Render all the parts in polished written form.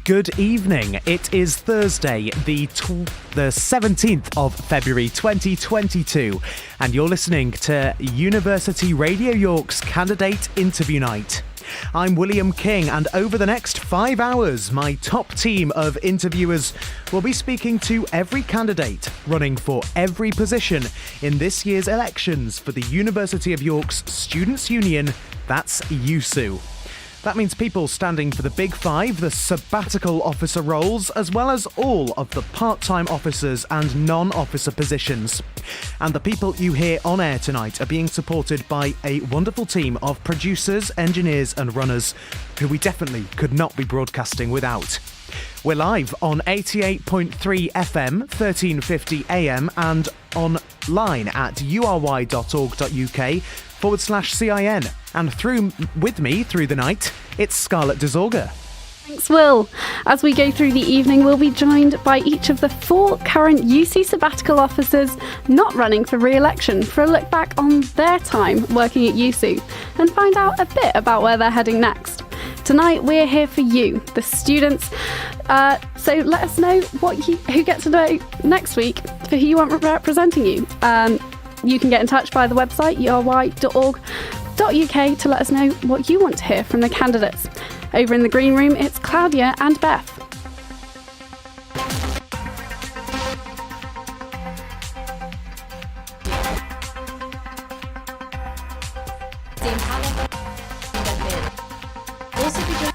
good evening. It is Thursday, the 17th of February 2022, and you're listening to University Radio York's Candidate Interview Night. I'm William King, and over the next 5 hours, my top team of interviewers will be speaking to every candidate running for every position in this year's elections for the University of York's Students' Union, that's USU. That means people standing for the Big Five, the sabbatical officer roles, as well as all of the part-time officers and non-officer positions. And the people you hear on air tonight are being supported by a wonderful team of producers, engineers and runners who we definitely could not be broadcasting without. We're live on 88.3 FM, 1350 AM and online at ury.org.uk/CIN. And with me through the night, it's Scarlett Desorga. Thanks, Will. As we go through the evening, we'll be joined by each of the 4 current UC sabbatical officers not running for re-election for a look back on their time working at USU and find out a bit about where they're heading next. Tonight, we're here for you, the students. So let us know who gets to know next week for who you want representing you. You can get in touch via the website, ury.org.uk, to let us know what you want to hear from the candidates. Over in the green room, it's Claudia and Beth. Also be joined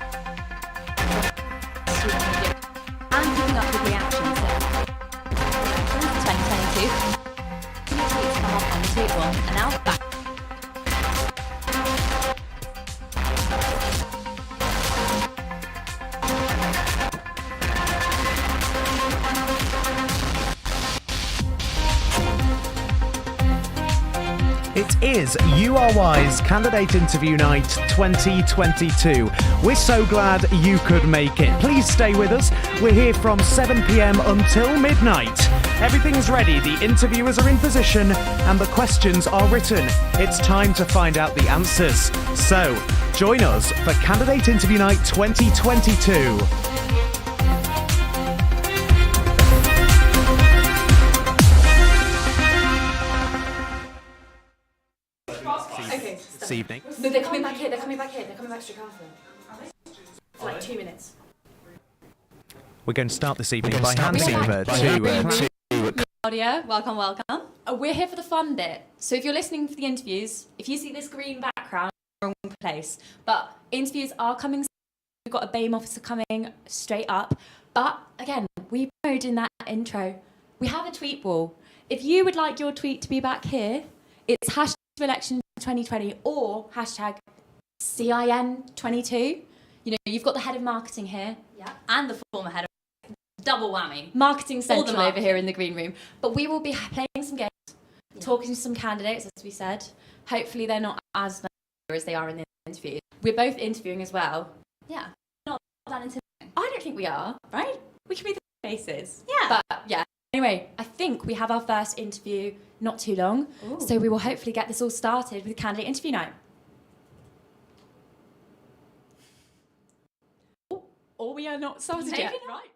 and keeping up with reactions there. 2022. Tweets come up on the tweet wall, and now back. It is URY's Candidate Interview Night 2022. We're so glad you could make it. Please stay with us. We're here from 7 p.m. until midnight. Everything's ready, the interviewers are in position, and the questions are written. It's time to find out the answers. So, join us for Candidate Interview Night 2022. This evening. No, they're coming back here. They're coming back straight after. For like 2 minutes. We're going to start this evening by handing over to Claudia, welcome. We're here for the fun bit. So if you're listening for the interviews, if you see this green background, wrong place. But interviews are coming. We've got a BAME officer coming straight up. But again, we promoted in that intro. We have a tweet wall. If you would like your tweet to be back here, it's #election 2020 or #CIN22. You know, you've got the head of marketing here, and the former head of double whammy. Marketing central over here in the green room. But we will be playing some games, talking to some candidates, as we said. Hopefully they're not as as they are in the interview. We're both interviewing as well. Yeah, not that intimidating. I don't think we are, right? We could be the faces. Yeah. But yeah. Anyway, I think we have our first interview not too long. Ooh. So we will hopefully get this all started with Candidate Interview Night. Or we are not started yet. Right.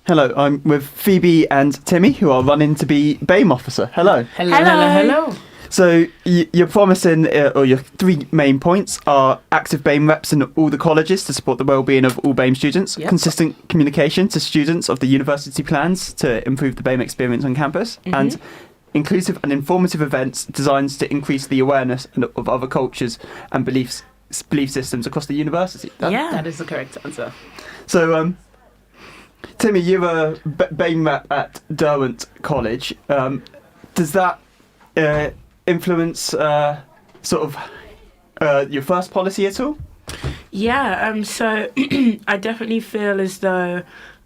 Hello, I'm with Phoebe and Timmy, who are running to be BAME officer. Hello. Hello. So you're promising, or your 3 main points are active BAME reps in all the colleges to support the well-being of all BAME students, consistent communication to students of the university plans to improve the BAME experience on campus, and inclusive and informative events designed to increase the awareness of other cultures and belief systems across the university. That is the correct answer. So Timmy, you're a BAME rep at Derwent College. Does that influence sort of your first policy at all? Yeah, so I definitely feel as though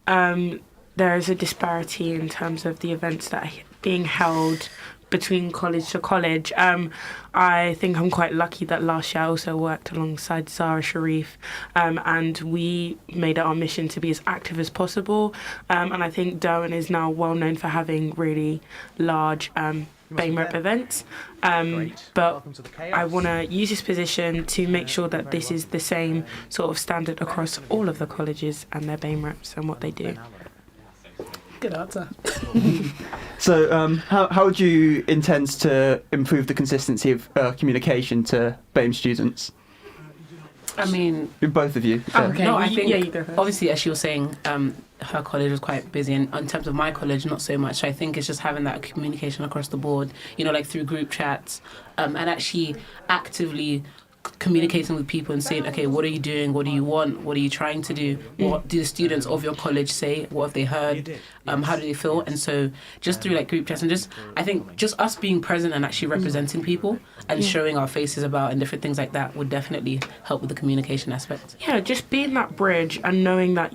there is a disparity in terms of the events that are being held between college to college. I think I'm quite lucky that last year I also worked alongside Zara Sharif, and we made it our mission to be as active as possible. And I think Derwent is now well known for having really large BAME rep events. But I want to use this position to make sure that this is the same sort of standard across all of the colleges and their BAME reps and what they do. Good answer. So, how would you intend to improve the consistency of communication to BAME students? I mean, Both of you. okay. No, I think you go first. obviously, as she was saying, her college was quite busy, and in terms of my college, not so much. So I think it's just having that communication across the board, like through group chats, and actually actively communicating with people and saying, okay, what are you doing? What do you want? What are you trying to do? What do the students of your college say? What have they heard? How do they feel? And so just through like group chats and I think just us being present and actually representing people and showing our faces about and different things like that would definitely help with the communication aspect. Yeah, just being that bridge and knowing that,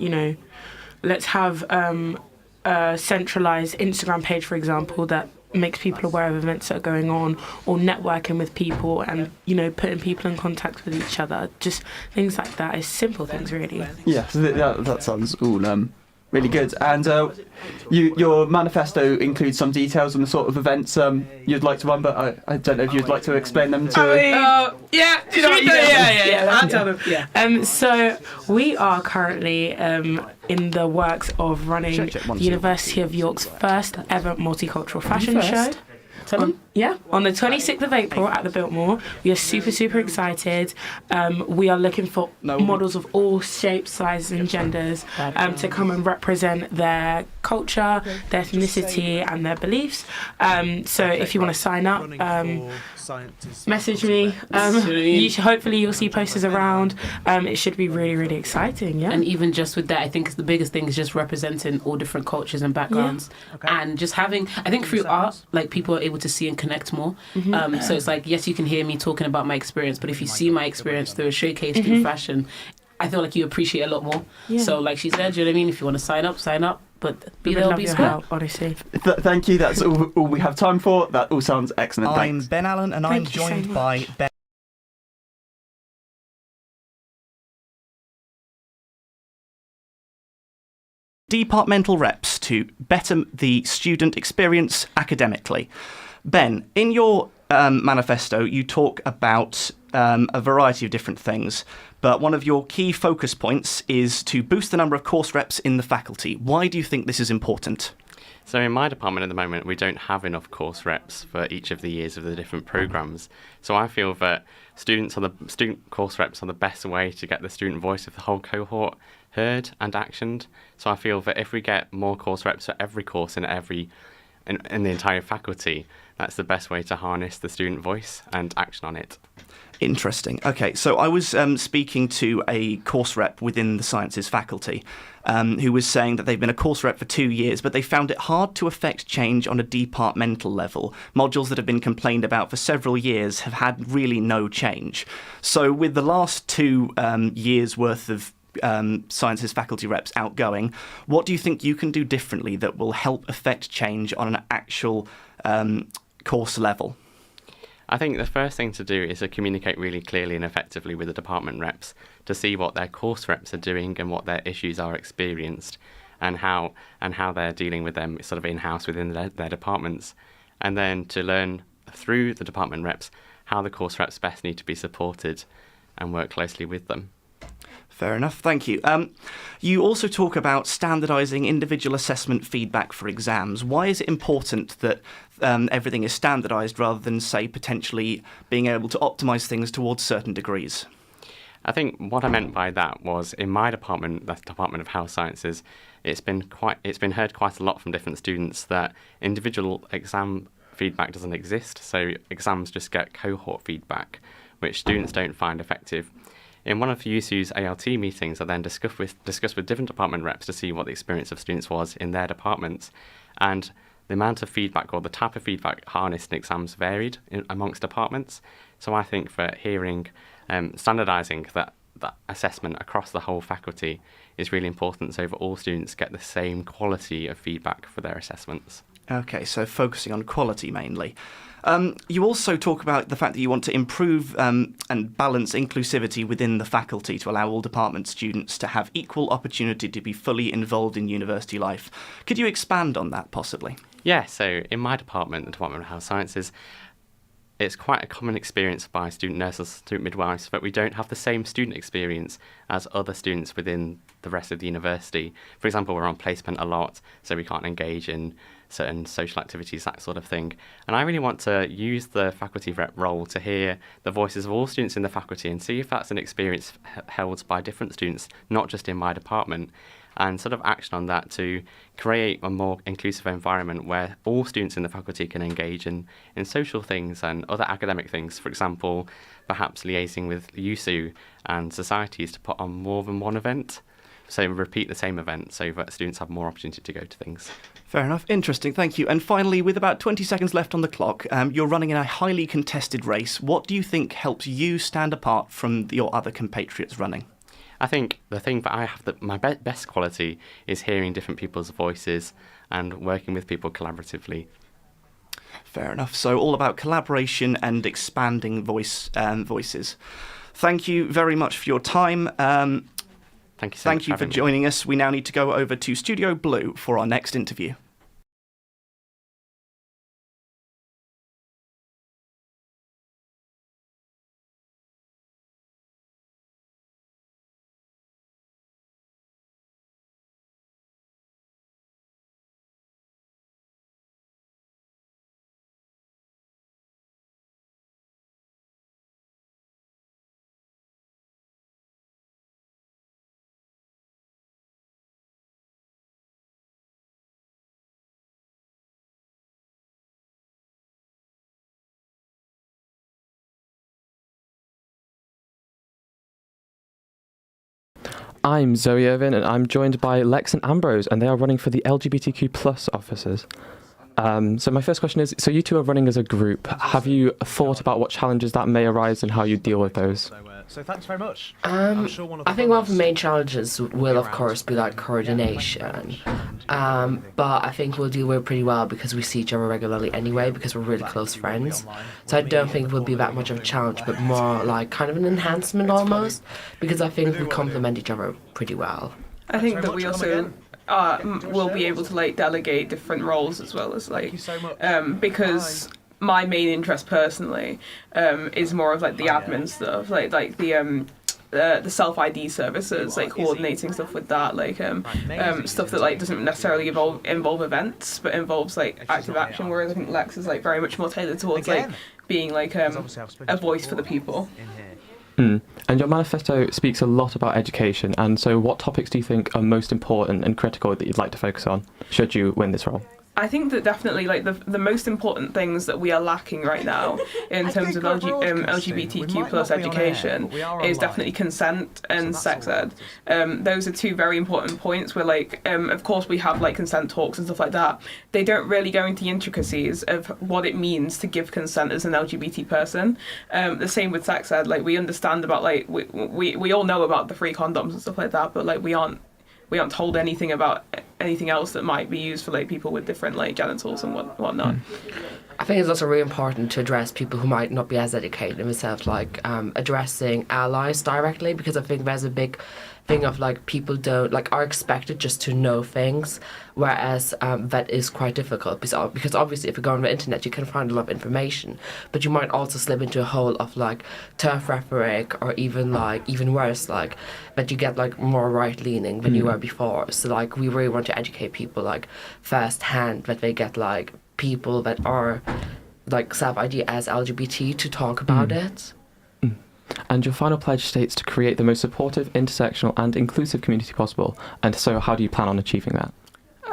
let's have a centralised Instagram page, for example, that makes people aware of events that are going on, or networking with people and, putting people in contact with each other. Just things like that. It's simple things, really. Yeah, so that sounds all really good. And your manifesto includes some details on the sort of events you'd like to run, but I don't know if you'd like to explain them to... Yeah. I'll tell them. Yeah. So we are currently in the works of running the University of York's first ever multicultural fashion show. On the 26th of April at the Biltmore. We are super, super excited. We are looking for models of all shapes, sizes and genders to come and represent their culture, their ethnicity and their beliefs. So if you want to sign up, message me. Hopefully you'll see posters around. It should be really, really exciting, yeah. And even just with that, I think the biggest thing is just representing all different cultures and backgrounds. And just having, I think through art, like people are able to see and connect more. So it's like, yes, you can hear me talking about my experience, but if you see my experience through a showcase, through fashion, I feel like you appreciate a lot more. So like she said, do you know what I mean? If you want to sign up, but be there, be square. Honestly. Thank you, that's all we have time for. That all sounds excellent. I'm Thanks. Ben Allen, and I'm joined by Ben. Departmental reps to better the student experience academically. Ben, in your manifesto, you talk about a variety of different things, but one of your key focus points is to boost the number of course reps in the faculty. Why do you think this is important? So in my department at the moment, we don't have enough course reps for each of the years of the different programmes. So I feel that student course reps are the best way to get the student voice of the whole cohort heard and actioned. So I feel that if we get more course reps for every course in the entire faculty, that's the best way to harness the student voice and action on it. Interesting. Okay, so I was speaking to a course rep within the sciences faculty who was saying that they've been a course rep for 2 years, but they found it hard to affect change on a departmental level. Modules that have been complained about for several years have had really no change. So with the last 2 years' worth of sciences faculty reps outgoing, what do you think you can do differently that will help affect change on an actual course level? I think the first thing to do is to communicate really clearly and effectively with the department reps to see what their course reps are doing and what their issues are experienced and how they're dealing with them sort of in-house within their departments, and then to learn through the department reps how the course reps best need to be supported and work closely with them. Fair enough, thank you. You also talk about standardising individual assessment feedback for exams. Why is it important that everything is standardised rather than, say, potentially being able to optimise things towards certain degrees? I think what I meant by that was in my department, the Department of Health Sciences, it's been heard quite a lot from different students that individual exam feedback doesn't exist, so exams just get cohort feedback, which students don't find effective. In one of USU's ALT meetings, I then discussed with different department reps to see what the experience of students was in their departments. And the amount of feedback or the type of feedback harnessed in exams varied amongst departments. So I think that hearing, standardising that assessment across the whole faculty is really important so that all students get the same quality of feedback for their assessments. Okay, so focusing on quality mainly. You also talk about the fact that you want to improve and balance inclusivity within the faculty to allow all department students to have equal opportunity to be fully involved in university life. Could you expand on that, possibly? Yeah, so in my department, the Department of Health Sciences, it's quite a common experience by student nurses, student midwives, but we don't have the same student experience as other students within the rest of the university. For example, we're on placement a lot, so we can't engage in certain social activities, that sort of thing. And I really want to use the faculty rep role to hear the voices of all students in the faculty and see if that's an experience held by different students, not just in my department, and sort of action on that to create a more inclusive environment where all students in the faculty can engage in social things and other academic things. For example, perhaps liaising with USU and societies to put on more than one event. So repeat the same event so that students have more opportunity to go to things. Fair enough. Interesting. Thank you. And finally, with about 20 seconds left on the clock, you're running in a highly contested race. What do you think helps you stand apart from your other compatriots running? I think the thing that I have, my best quality is hearing different people's voices and working with people collaboratively. Fair enough. So all about collaboration and expanding voices. Thank you very much for your time. Thank you so much. Thank you for joining us. We now need to go over to Studio Blue for our next interview. I'm Zoe Irvin, and I'm joined by Lex and Ambrose, and they are running for the LGBTQ plus officers. So my first question is, so you two are running as a group. Have you thought about what challenges that may arise and how you deal with those? So thanks very much. I think one of the main challenges will, of course, be like coordination. But I think we'll deal with it pretty well because we see each other regularly anyway, because we're really close friends. So I don't think it will be that much of a challenge, but more like kind of an enhancement almost, because I think we complement each other pretty well. I think that we also will be able to like delegate different roles as well as like because my main interest personally is more of like the admin stuff, like the self ID services, like coordinating stuff with that, like stuff that like doesn't necessarily involve events, but involves like active action. Whereas I think Lex is like very much more tailored towards like being like a voice for the people. And your manifesto speaks a lot about education, and so what topics do you think are most important and critical that you'd like to focus on, should you win this role? I think that definitely like the most important things that we are lacking right now in terms of LGBTQ plus education is definitely consent and sex ed. Those are two very important points where like of course we have like consent talks and stuff like that. They don't really go into the intricacies of what it means to give consent as an LGBT person. The same with sex ed, like we understand about like we all know about the free condoms and stuff like that, but like we aren't told anything about anything else that might be used for like people with different like genitals and whatnot. I think it's also really important to address people who might not be as educated themselves, like addressing allies directly, because I think there's a big thing of like people are expected just to know things, whereas that is quite difficult because obviously if you go on the internet you can find a lot of information, but you might also slip into a hole of like turf rhetoric or even worse, like that you get like more right leaning than you were before. So like we really want to educate people like firsthand, that they get like people that are like self-ID as LGBT to talk about it. And your final pledge states to create the most supportive, intersectional and inclusive community possible. And so how do you plan on achieving that?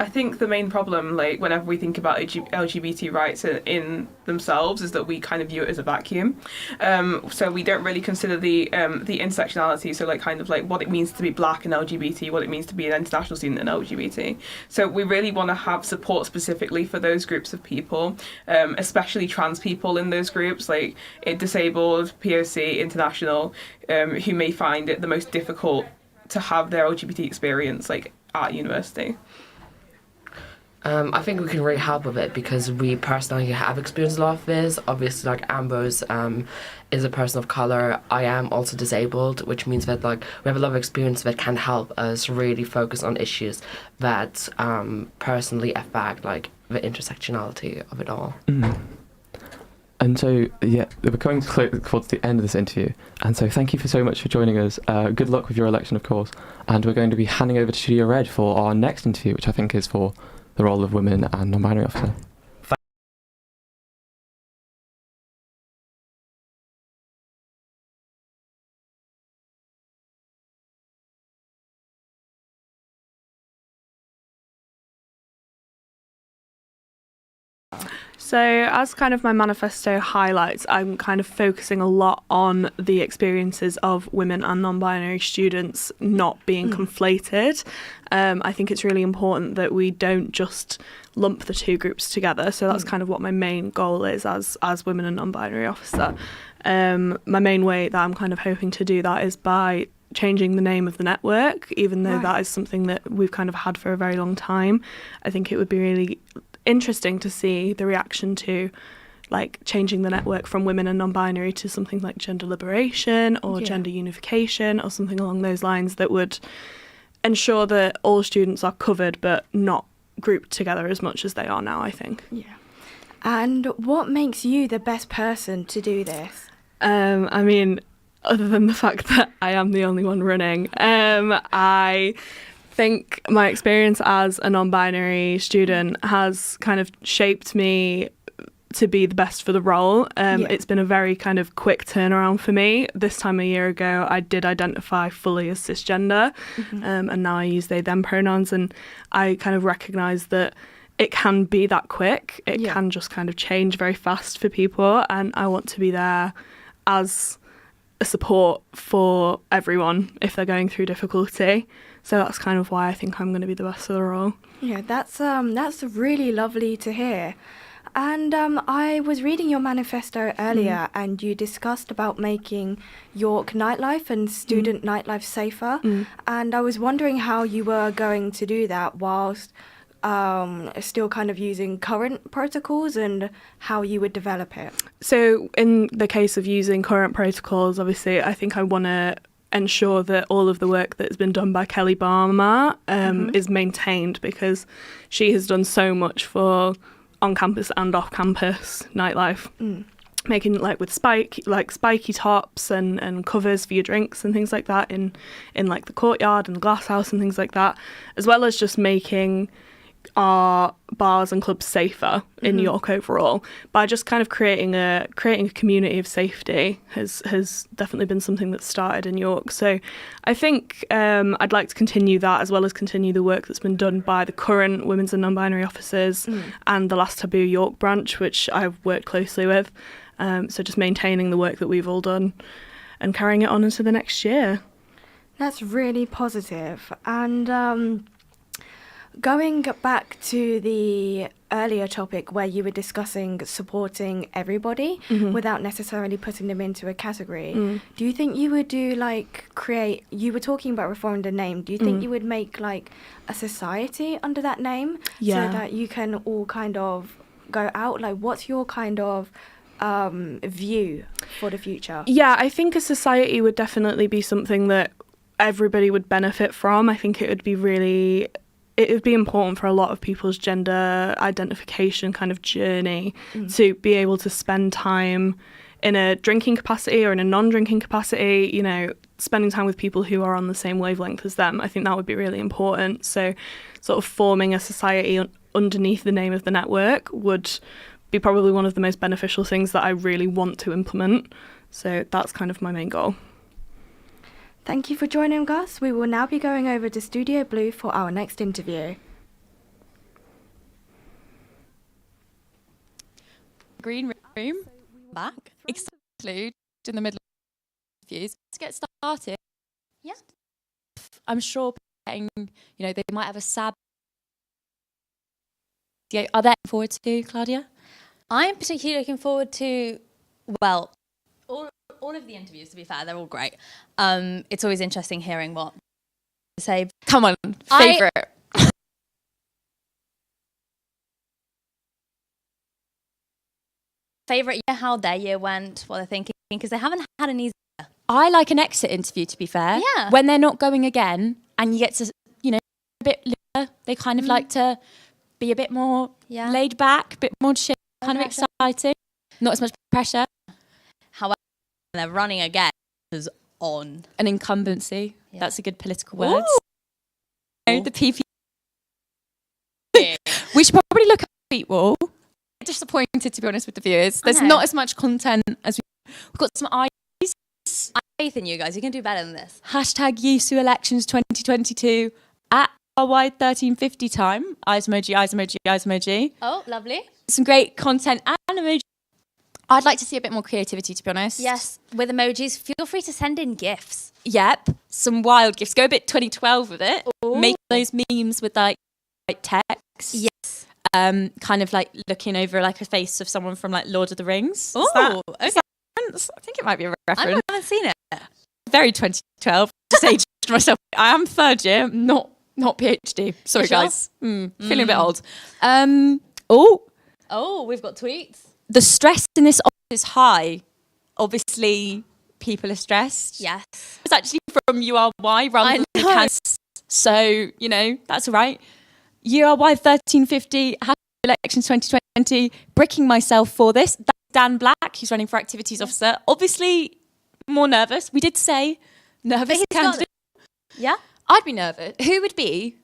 I think the main problem, like whenever we think about LGBT rights in themselves, is that we kind of view it as a vacuum. So we don't really consider the intersectionality, so like kind of like what it means to be black and LGBT, what it means to be an international student and LGBT. So we really want to have support specifically for those groups of people, especially trans people in those groups, like disabled, POC, international, who may find it the most difficult to have their LGBT experience like at university. I think we can really help with it because we personally have experienced a lot of this. Obviously, like Ambrose is a person of colour. I am also disabled, which means that like we have a lot of experience that can help us really focus on issues that personally affect like the intersectionality of it all. Mm-hmm. And so, yeah, we're coming towards the end of this interview. And so thank you so much for joining us. Good luck with your election, of course. And we're going to be handing over to Studio Red for our next interview, which I think is for the role of women and non-binary officer. So as kind of my manifesto highlights, I'm kind of focusing a lot on the experiences of women and non-binary students not being conflated. I think it's really important that we don't just lump the two groups together. So that's kind of what my main goal is as women and non-binary officer. My main way that I'm kind of hoping to do that is by changing the name of the network, even though that is something that we've kind of had for a very long time. I think it would be really interesting to see the reaction to like changing the network from women and non-binary to something like gender liberation or gender unification or something along those lines that would ensure that all students are covered but not grouped together as much as they are now, I think. Yeah. And what makes you the best person to do this? I mean, other than the fact that I am the only one running, I think my experience as a non-binary student has kind of shaped me to be the best for the role. It's been a very kind of quick turnaround for me. This time a year ago, I did identify fully as cisgender, and now I use they, them pronouns, and I kind of recognise that it can be that quick. It can just kind of change very fast for people, and I want to be there as a support for everyone if they're going through difficulty. So that's kind of why I think I'm going to be the best for the role. Yeah, that's really lovely to hear. And I was reading your manifesto earlier, and you discussed about making York nightlife and student nightlife safer. And I was wondering how you were going to do that whilst still kind of using current protocols and how you would develop it. So in the case of using current protocols, obviously, I think I want to ensure that all of the work that's been done by Kelly Barmer is maintained, because she has done so much for on-campus and off-campus nightlife, making like with spiky tops and covers for your drinks and things like that in like the courtyard and the glass house and things like that, as well as just making our bars and clubs safer in York overall by just kind of creating a community of safety has definitely been something that's started in York. So I think I'd like to continue that, as well as continue the work that's been done by the current women's and non-binary officers and the Last Taboo York branch, which I've worked closely with. So just maintaining the work that we've all done and carrying it on into the next year. That's really positive. And going back to the earlier topic where you were discussing supporting everybody without necessarily putting them into a category, do you think you would do you were talking about reforming the name, do you think you would make like a society under that name so that you can all kind of go out? Like, what's your kind of view for the future? Yeah, I think a society would definitely be something that everybody would benefit from. I think it would be important for a lot of people's gender identification kind of journey to be able to spend time in a drinking capacity or in a non-drinking capacity, you know, spending time with people who are on the same wavelength as them. I think that would be really important. So sort of forming a society underneath the name of the network would be probably one of the most beneficial things that I really want to implement. So that's kind of my main goal. Thank you for joining us. We will now be going over to Studio Blue for our next interview. green room. Back. Exclude in the middle of interviews. Let's get started. Yeah. I'm sure getting, they might have a SAB. Are they looking forward to, Claudia? I'm particularly looking forward to, well, all of the interviews, to be fair, they're all great. It's always interesting hearing what to say. Come on, favourite. Favourite year, how their year went, what they're thinking, because they haven't had an easy year. I like an exit interview, to be fair. Yeah. When they're not going again and you get to, a bit later, they kind of like to be a bit more laid back, a bit more chill, kind of exciting. Not as much pressure. However, when they're running again, is on. An incumbency. Yeah. That's a good political word. The PP. We should probably look at the tweet wall. Disappointed, to be honest, with the viewers. There's not as much content as we've got. Some eyes. I have faith in you guys. You can do better than this. Hashtag USU elections 2022 at RY1350 time. Eyes emoji, eyes emoji, eyes emoji. Oh, lovely. Some great content and emoji. I'd like to see a bit more creativity, to be honest. Yes, with emojis. Feel free to send in GIFs. Yep, some wild GIFs. Go a bit 2012 with it. Ooh. Make those memes with like text. Yes. Kind of like looking over like a face of someone from like Lord of the Rings. Oh, okay. I think it might be a reference. I haven't seen it. Very 2012. Just aged myself. I am third year, not PhD. Sorry, sure? guys. Feeling a bit old. Oh, we've got tweets. The stress in this office is high. Obviously, people are stressed. Yes. It's actually from URY rather than candidates. So, that's all right. URY 1350, elections 2020, bricking myself for this. That's Dan Black, who's running for activities officer. Obviously, more nervous. We did say nervous candidate. Yeah? I'd be nervous. Who would be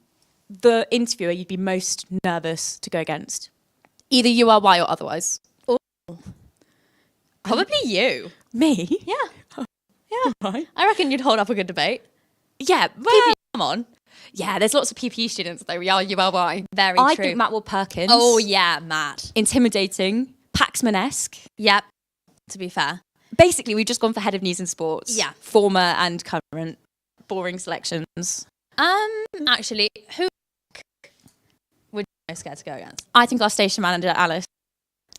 the interviewer you'd be most nervous to go against? Either URY or otherwise. Oh. Probably you. Me? Yeah. Yeah. Right. I reckon you'd hold up a good debate. Yeah. PPE, come on. Yeah, there's lots of PPE students, though. We are URY. Very true. I think Matt Will Perkins. Oh, yeah, Matt. Intimidating. Paxman-esque. Yep, to be fair. Basically, we've just gone for head of news and sports. Yeah. Former and current. Boring selections. Actually, who would you be most scared to go against? I think our station manager, Alice.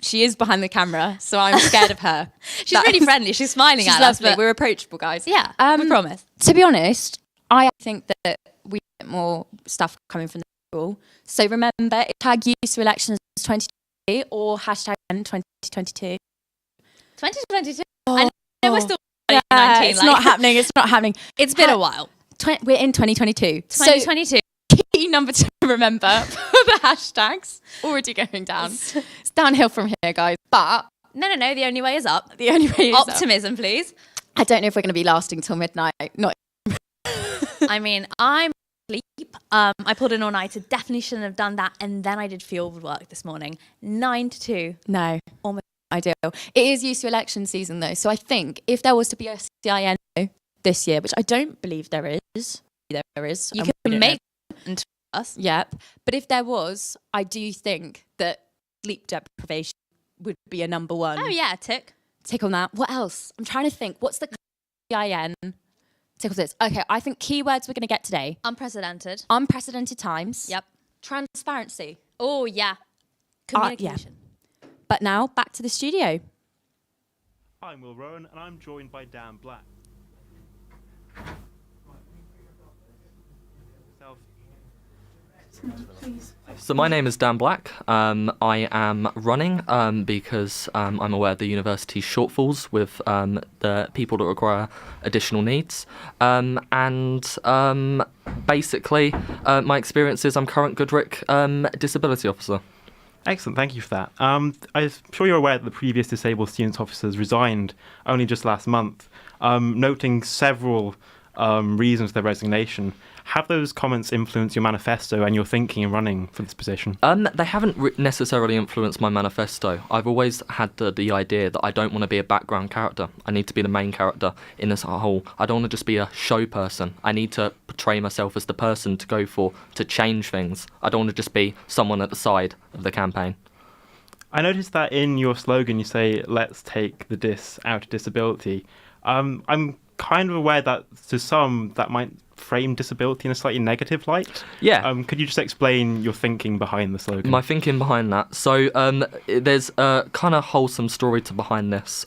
She is behind the camera, so I'm scared of her. She's really friendly. She's smiling at us. Lovely. We're approachable, guys. Yeah, we promise. To be honest, I think that we get more stuff coming from the school. So remember, tag USU elections 2020 or hashtag 2022. 2022? Oh. I know we're still 2019. It's not happening. It's not happening. It's been a while. We're in 2022. 2022. So, key number to remember for the hashtags. Already going down. It's downhill from here, guys. But no. The only way is up. The only way is optimism, please. I don't know if we're going to be lasting till midnight. Not. I mean, I'm asleep. I pulled an all-nighter. Definitely shouldn't have done that. And then I did field work this morning. 9 to 2. No. Almost ideal. It is USU election season, though. So I think if there was to be a CIN this year, which I don't believe there is. You can make and us. Yep. But if there was, I do think that sleep deprivation would be a number one. Oh, yeah, tick on that. What else? I'm trying to think. What's the CIN? Tick off this. Okay, I think keywords we're going to get today. Unprecedented times. Yep. Transparency. Oh, yeah. Communication. Yeah. But now, back to the studio. I'm Will Rowan, and I'm joined by Dan Black. So my name is Dan Black. I am running because I'm aware of the university's shortfalls with the people that require additional needs. Basically, my experience is I'm current Goodrick disability officer. Excellent, thank you for that. I'm sure you're aware that the previous disabled students officers resigned only just last month, noting several reasons for their resignation. Have those comments influenced your manifesto and your thinking in running for this position? They haven't necessarily influenced my manifesto. I've always had the idea that I don't want to be a background character. I need to be the main character in this whole. I don't want to just be a show person. I need to portray myself as the person to go for to change things. I don't want to just be someone at the side of the campaign. I noticed that in your slogan you say, let's take the dis out of disability. I'm kind of aware that to some that might frame disability in a slightly negative light. Yeah. Could you just explain your thinking behind the slogan? My thinking behind that. So there's a kind of wholesome story to behind this.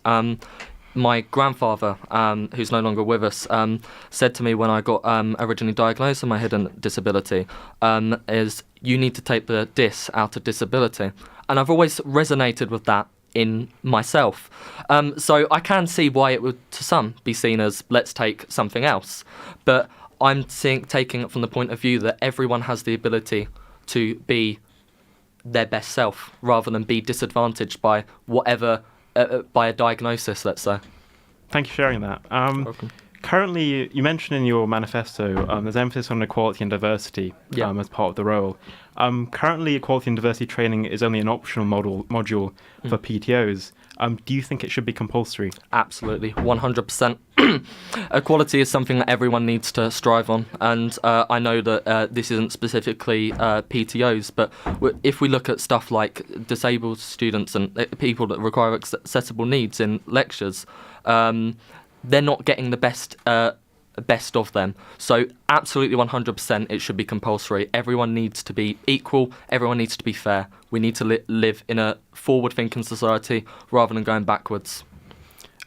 My grandfather, who's no longer with us, said to me when I got originally diagnosed with my hidden disability, is you need to take the dis out of disability. And I've always resonated with that in myself. So I can see why it would, to some, be seen as let's take something else. But I'm taking it from the point of view that everyone has the ability to be their best self rather than be disadvantaged by whatever, by a diagnosis, let's say. Thank you for sharing that. Currently, you mentioned in your manifesto there's emphasis on equality and diversity as part of the role. Currently, equality and diversity training is only an optional module for PTOs. Do you think it should be compulsory? Absolutely, 100%. Equality is something that everyone needs to strive on, and I know that this isn't specifically PTOs, but if we look at stuff like disabled students and people that require accessible needs in lectures, they're not getting the best of them. So absolutely 100% it should be compulsory. Everyone needs to be equal. Everyone needs to be fair. We need to live in a forward-thinking society rather than going backwards.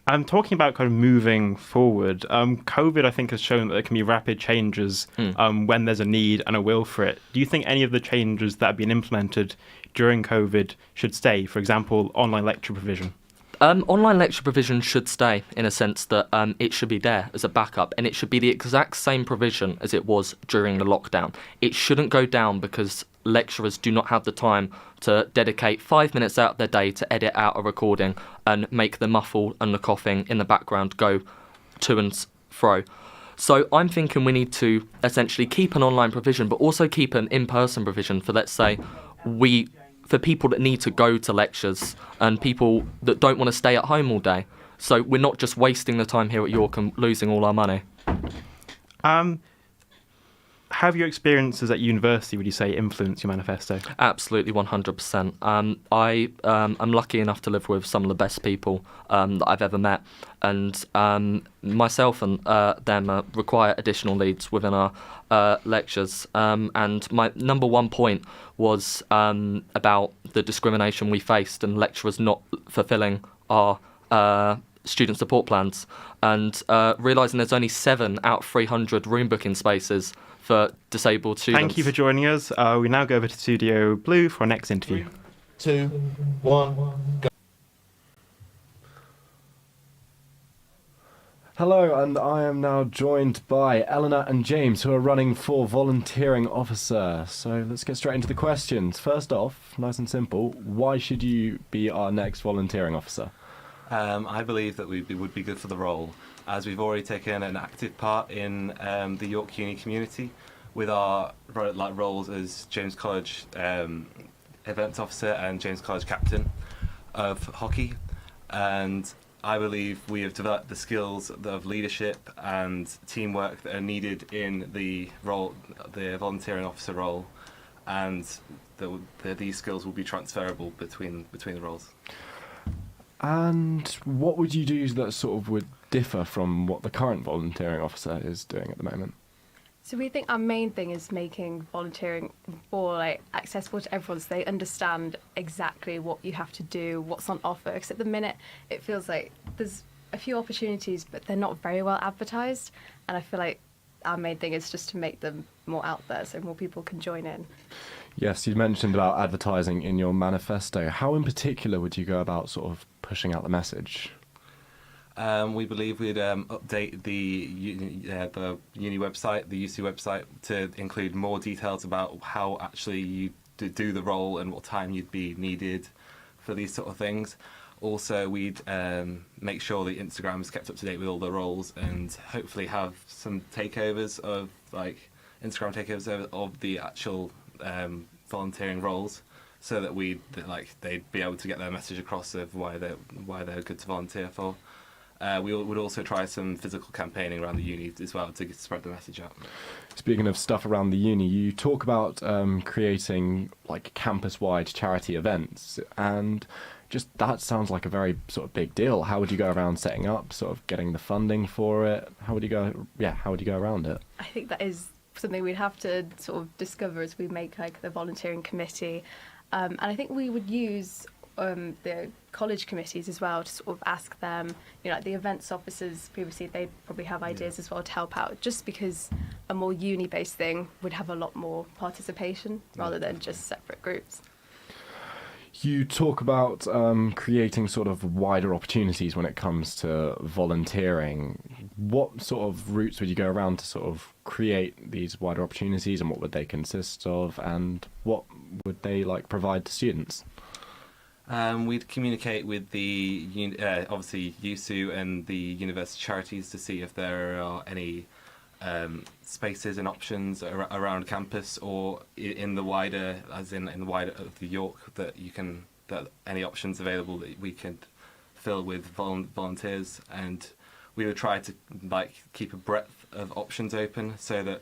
I'm talking about kind of moving forward. COVID, I think, has shown that there can be rapid changes when there's a need and a will for it. Do you think any of the changes that have been implemented during COVID should stay? For example, online lecture provision. Online lecture provision should stay in a sense that it should be there as a backup, and it should be the exact same provision as it was during the lockdown. It shouldn't go down because lecturers do not have the time to dedicate 5 minutes out of their day to edit out a recording and make the muffle and the coughing in the background go to and fro. So I'm thinking we need to essentially keep an online provision, but also keep an in-person provision for, let's say, for people that need to go to lectures and people that don't want to stay at home all day. So we're not just wasting the time here at York and losing all our money. Have your experiences at university, would you say, influenced your manifesto? Absolutely, 100%. I'm lucky enough to live with some of the best people that I've ever met, and myself and them require additional leads within our lectures. And my number one point was about the discrimination we faced and lecturers not fulfilling our student support plans, and realising there's only 7 out of 300 room booking spaces for disabled students. Thank you for joining us. We now go over to Studio Blue for our next interview. 3, 2, 1, go. Hello, and I am now joined by Eleanor and James, who are running for volunteering officer. So let's get straight into the questions. First off, nice and simple, why should you be our next volunteering officer? I believe that we would be good for the role, as we've already taken an active part in the York Uni community with our roles as James College events officer and James College captain of hockey. And I believe we have developed the skills of leadership and teamwork that are needed in the role, the volunteering officer role, and these skills will be transferable between the roles. And what would you do that sort of would differ from what the current volunteering officer is doing at the moment? So we think our main thing is making volunteering more accessible to everyone, so they understand exactly what you have to do, what's on offer. Because at the minute, it feels like there's a few opportunities, but they're not very well advertised. And I feel like our main thing is just to make them more out there, so more people can join in. Yes, you mentioned about advertising in your manifesto. How in particular would you go about sort of pushing out the message? We believe we'd update the uni website, the UC website, to include more details about how actually you do the role and what time you'd be needed for these sort of things. Also, we'd make sure the Instagram is kept up to date with all the roles, and hopefully have some takeovers of Instagram takeovers of the actual volunteering roles, so that they'd be able to get their message across of why they're good to volunteer for. We would also try some physical campaigning around the uni as well to spread the message out. Speaking of stuff around the uni, you talk about creating like campus-wide charity events, and just that sounds like a very sort of big deal. How would you go around setting up, sort of getting the funding for it? How would you go around it? I think that is something we'd have to sort of discover as we make like the volunteering committee, and I think we would use the college committees as well to sort of ask them, like the events officers previously, they probably have ideas as well to help out, just because a more uni-based thing would have a lot more participation rather than just separate groups. You talk about creating sort of wider opportunities when it comes to volunteering. What sort of routes would you go around to sort of create these wider opportunities, and what would they consist of, and what would they like provide to students? We'd communicate with the obviously USU and the university charities to see if there are any spaces and options around campus or in the wider, as in the wider of the York, that any options available that we could fill with volunteers, and we would try to like keep a breadth of options open so that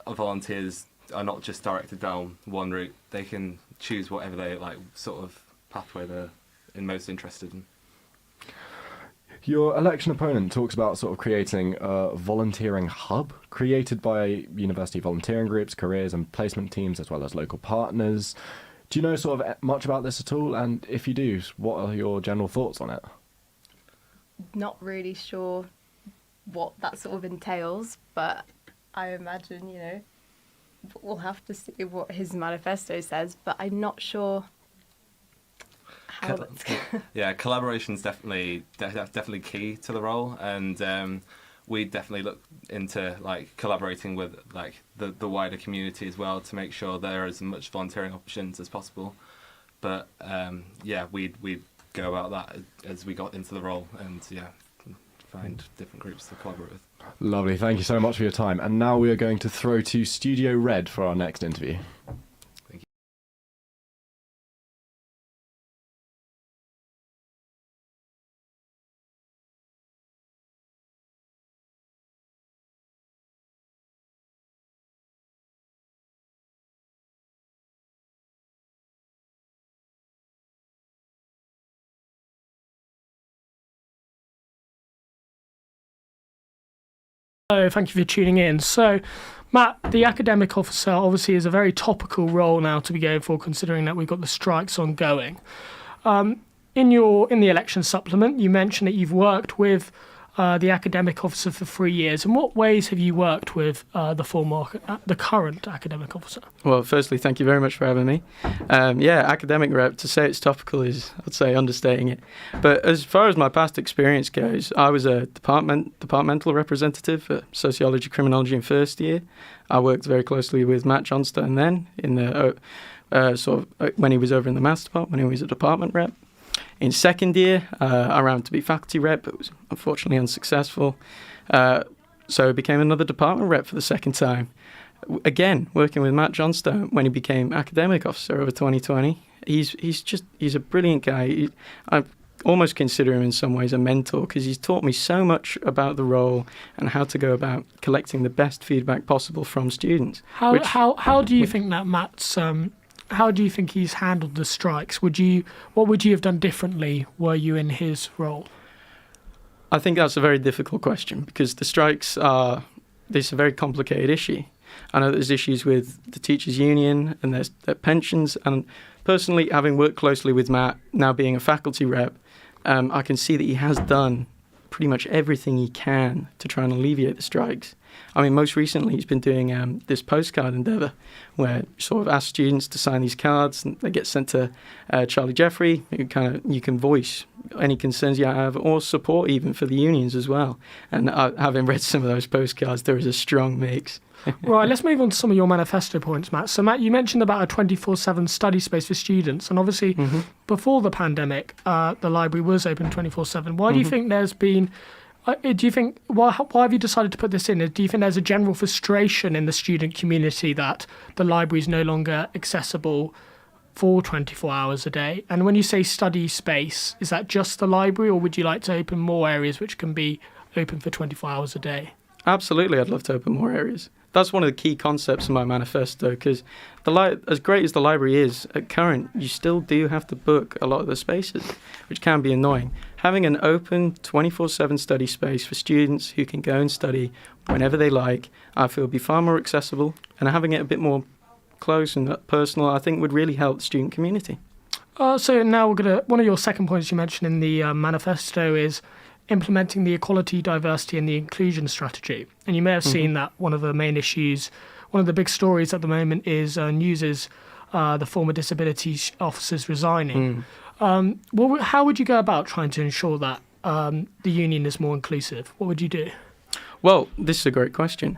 volunteers are not just directed down one route. They can choose whatever they like, sort of pathway they're most interested in. Your election opponent talks about sort of creating a volunteering hub created by university volunteering groups, careers and placement teams, as well as local partners. Do you know sort of much about this at all? And if you do, what are your general thoughts on it? Not really sure what that sort of entails, but I imagine, we'll have to see what his manifesto says, but I'm not sure how that's Yeah, collaboration's definitely key to the role, and we definitely look into like collaborating with like the wider community as well to make sure there are as much volunteering options as possible. But we'd go about that as we got into the role, and find different groups to collaborate with. Lovely, thank you so much for your time. And now we are going to throw to Studio Red for our next interview. So thank you for tuning in. So, Matt, the academic officer obviously is a very topical role now to be going for, considering that we've got the strikes ongoing. In the election supplement, you mentioned that you've worked with the academic officer for 3 years. In what ways have you worked with the current academic officer? Well, firstly, thank you very much for having me. Academic rep, to say it's topical is, I'd say, understating it. But as far as my past experience goes, I was a departmental representative for sociology, criminology in first year. I worked very closely with Matt Johnstone then in the when he was over in the maths department, when he was a department rep. In second year, I ran to be faculty rep, but was unfortunately unsuccessful. So I became another department rep for the second time. Again, working with Matt Johnstone when he became academic officer over 2020. He's a brilliant guy. I almost consider him in some ways a mentor, because he's taught me so much about the role and how to go about collecting the best feedback possible from students. How do you think that Matt's how do you think he's handled the strikes? What would you have done differently were you in his role? I think that's a very difficult question, because the strikes are a very complicated issue. I know there's issues with the teachers' union and their pensions, and personally, having worked closely with Matt, now being a faculty rep, I can see that he has done pretty much everything he can to try and alleviate the strikes. I mean, most recently he's been doing this postcard endeavour where he sort of asks students to sign these cards, and they get sent to Charlie Jeffrey. You can voice any concerns you have, or support even for the unions as well. And having read some of those postcards, there is a strong mix. Right, let's move on to some of your manifesto points, Matt. So, Matt, you mentioned about a 24/7 study space for students, and obviously before the pandemic, the library was open 24/7. Why do you think there's been... why have you decided to put this in? Do you think there's a general frustration in the student community that the library is no longer accessible for 24 hours a day? And when you say study space, is that just the library, or would you like to open more areas which can be open for 24 hours a day? Absolutely, I'd love to open more areas. That's one of the key concepts of my manifesto, because as great as the library is at current, you still do have to book a lot of the spaces, which can be annoying. Having an open 24/7 study space for students who can go and study whenever they like, I feel would be far more accessible, and having it a bit more close and personal, I think would really help the student community. So now one of your second points you mentioned in the manifesto is implementing the equality, diversity and the inclusion strategy. And you may have seen that one of the main issues, one of the big stories at the moment is News's the former disability officers resigning. How would you go about trying to ensure that the union is more inclusive? What would you do? Well, this is a great question.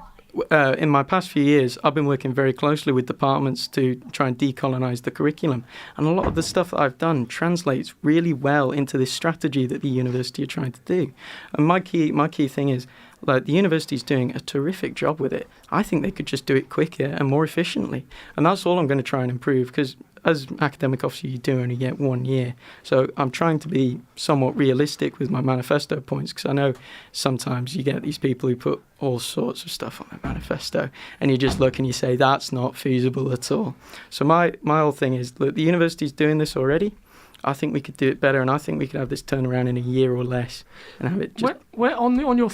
In my past few years, I've been working very closely with departments to try and decolonise the curriculum. And a lot of the stuff that I've done translates really well into this strategy that the university are trying to do. And my key thing is, like, the university's doing a terrific job with it. I think they could just do it quicker and more efficiently. And that's all I'm going to try and improve, because as academic officer, you do only get 1 year. So I'm trying to be somewhat realistic with my manifesto points, because I know sometimes you get these people who put all sorts of stuff on their manifesto, and you just look and you say, that's not feasible at all. So my whole thing is, look, the university's doing this already. I think we could do it better, and I think we could have this turnaround in a year or less, and have it just... On your